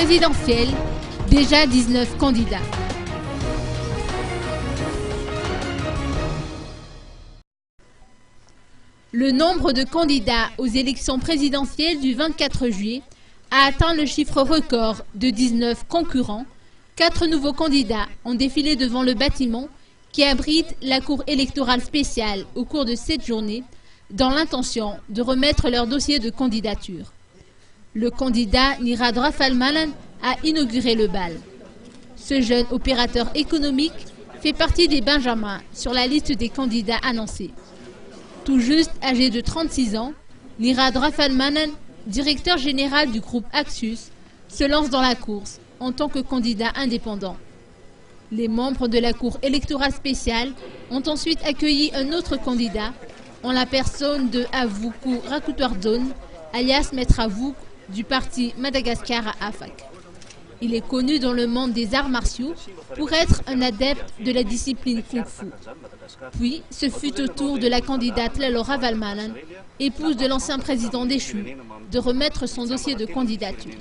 présidentielle, déjà 19 candidats. Le nombre de candidats aux élections présidentielles du 24 juillet a atteint le chiffre record de 19 concurrents. 4 nouveaux candidats ont défilé devant le bâtiment qui abrite la Cour électorale spéciale au cours de cette journée, dans l'intention de remettre leur dossier de candidature. Le candidat Nirad Rafalmanan a inauguré le bal. Ce jeune opérateur économique fait partie des Benjamins sur la liste des candidats annoncés. Tout juste âgé de 36 ans, Nirad Rafalmanan, directeur général du groupe Axus, se lance dans la course en tant que candidat indépendant. Les membres de la Cour électorale spéciale ont ensuite accueilli un autre candidat en la personne de Avoukou Rakoutoardone, alias Maître Avouk, du parti Madagascar à Afak. Il est connu dans le monde des arts martiaux pour être un adepte de la discipline Kung Fu. Puis, ce fut au tour de la candidate Lalo Rafalmanan, épouse de l'ancien président déchu, de remettre son dossier de candidature.